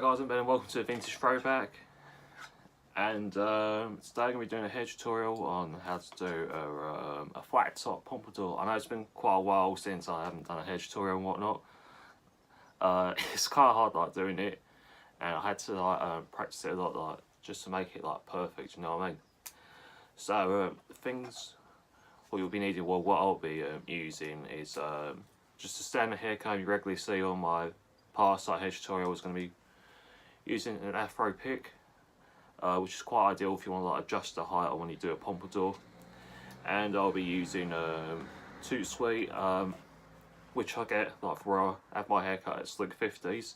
guys, and Ben, and welcome to a Vintage Throwback. And today I'm going to be doing a hair tutorial on how to do a flat top pompadour. I know it's been quite a while since I haven't done a hair tutorial and whatnot. It's kind of hard like doing it, and I had to like practice it a lot, like just to make it like perfect. You know what I mean? So things what you'll be needing, well, what I'll be using is just a standard hair comb you regularly see on my past hair tutorial. Is going to be using an afro pick, which is quite ideal if you want to like adjust the height when you do a pompadour. And I'll be using Toot Sweet, which I get like for I have my haircut at Slick 50s.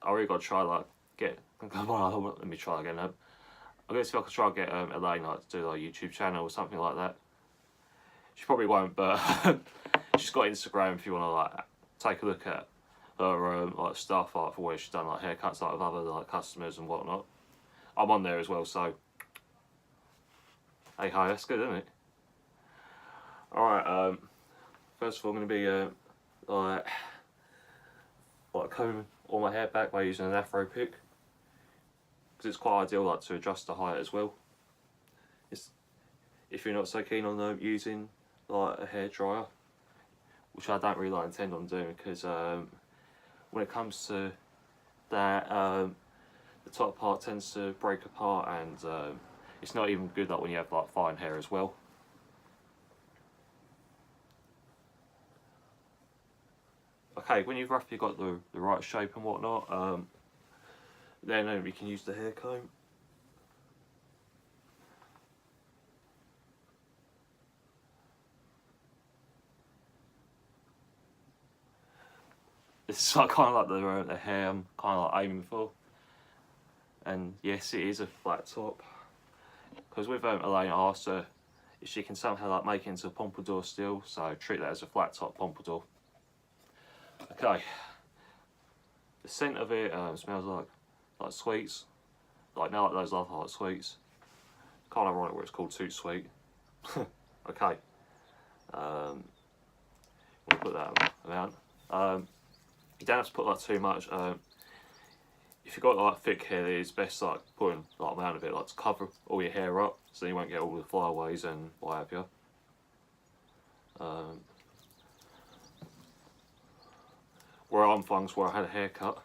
I really got to try like get. Let me try again. I guess if I could try and get Elaine like to do like a YouTube channel or something like that. She probably won't, but she's got Instagram if you want to like take a look at her like stuff like for where she's done like haircuts like with other like customers and whatnot. I'm on there as well, so hey hi, that's good, isn't it? Alright, first of all I'm going to be like combing all my hair back by using an afro pick, because it's quite ideal like to adjust the height as well. If you're not so keen on using like a hairdryer, which I don't really like intend on doing, because when it comes to that, the top part tends to break apart, and it's not even good like when you have like fine hair as well. Okay, when you've roughly got the right shape and whatnot, then we can use the hair comb. This is like, kind of like the hair I'm kind of like aiming for. And yes, it is a flat top. Because with Elaine, I asked her if she can somehow like make it into a pompadour still, so treat that as a flat top pompadour. Okay. The scent of it smells like sweets. Like now, like those other like sweets. Kind of ironic where it's called Toot Sweet. Okay. We'll put that amount. You don't have to put like too much. If you've got like thick hair, it's best like putting like amount of it like to cover all your hair up, so you won't get all the flyaways and what have you. Where I'm from is where I had a haircut.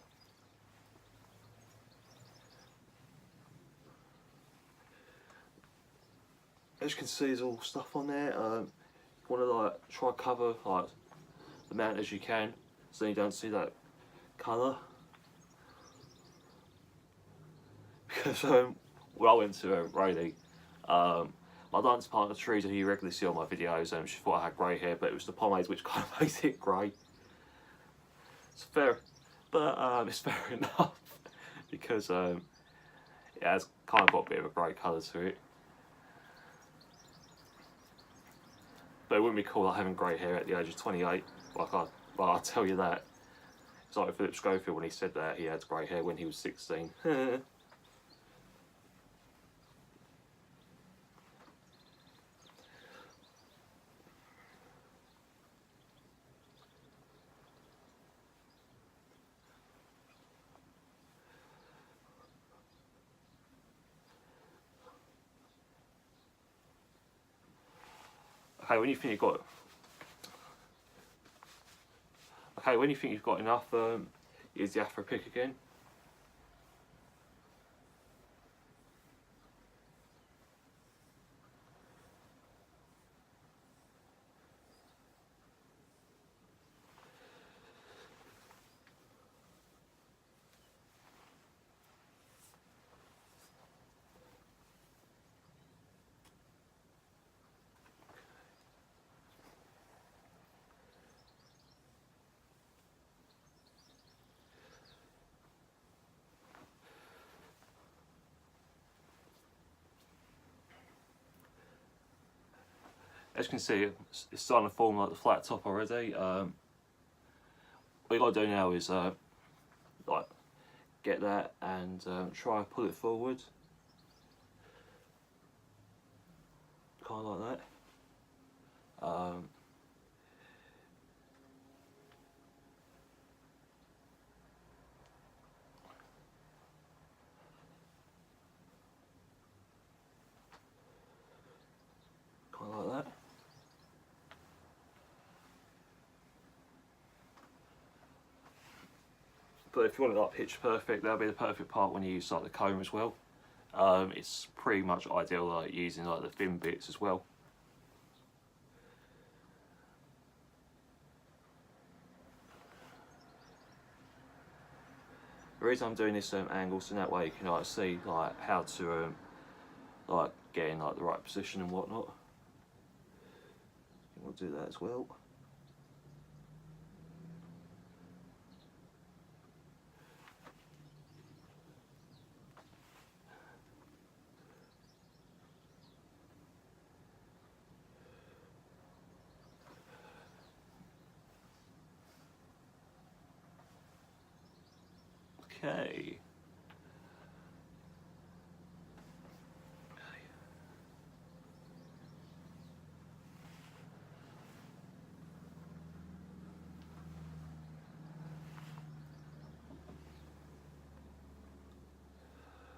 As you can see, there's all stuff on there. You want to like try cover like the amount as you can, so you don't see that colour. Because when I went to Rayleigh, my dance partner Teresa, who you regularly see on my videos, she thought I had grey hair, but it was the pomade which kind of made it grey. It's fair, but it's fair enough, because it has kind of got a bit of a grey colour to it. But it wouldn't be cool like having grey hair at the age of 28. I'll tell you that. It's like Philip Schofield when he said that he had grey hair when he was 16. Okay, when you think you've got enough, use the afro pick again. As you can see, it's starting to form like the flat top already. What you got to do now is like get that and try and pull it forward, kind of like that. like that. But if you want it like pitch perfect, that'll be the perfect part when you use like the comb as well. It's pretty much ideal like using like the thin bits as well. The reason I'm doing this angle so that way you can like see like how to like get in like the right position and whatnot. We'll do that as well. Okay.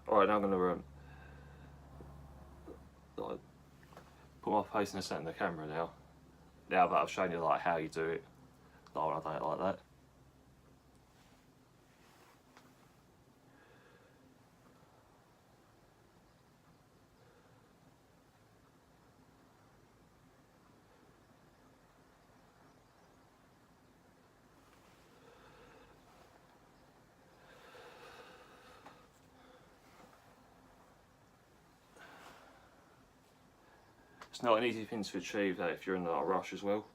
Alright, now I'm going to like, put my face in the centre of the camera now. Now that I've shown you like how you do it, like when I've done it like that. It's not an easy thing to achieve that if you're in a rush as well.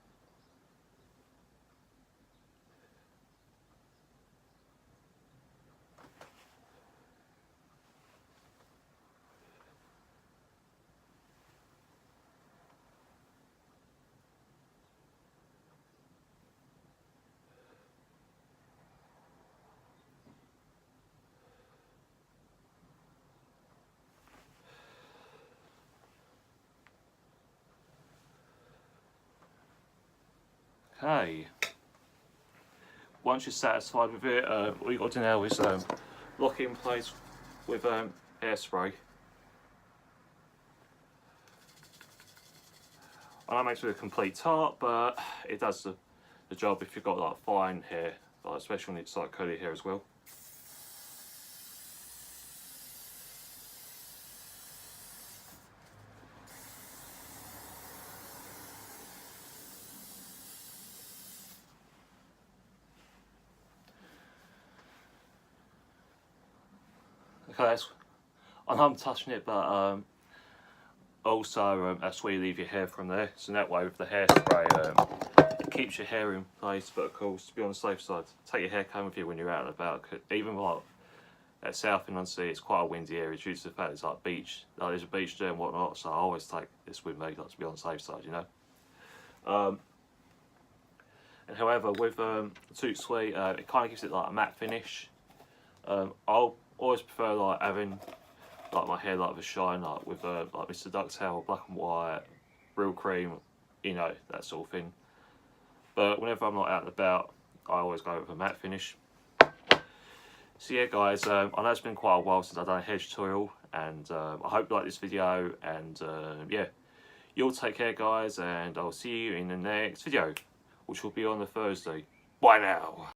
Okay. Once you're satisfied with it, all you got to do now is lock it in place with hairspray. I know it makes it a complete tart, but it does the job if you've got like fine hair, like, especially when it's like curly hair as well. Okay, I know I'm touching it, but also that's where you leave your hair from there. So that way with the hairspray, it keeps your hair in place. But of course, to be on the safe side, take your hair comb with you when you're out and about. Even like at South Inland Sea, it's quite a windy area due to the fact it's like beach. Like there's a beach there and whatnot. So I always take this with me, like to be on the safe side, you know. And however, with Toot Sweet, it kind of gives it like a matte finish. I'll always prefer like having like my hair like a shine, like with like Mr. Ducktail, black and white, real cream, you know, that sort of thing. But whenever I'm not out and about, I always go with a matte finish. So yeah guys, I know it's been quite a while since I've done a hair tutorial, and I hope you like this video, and yeah, you'll take care guys, and I'll see you in the next video, which will be on the Thursday. Bye now.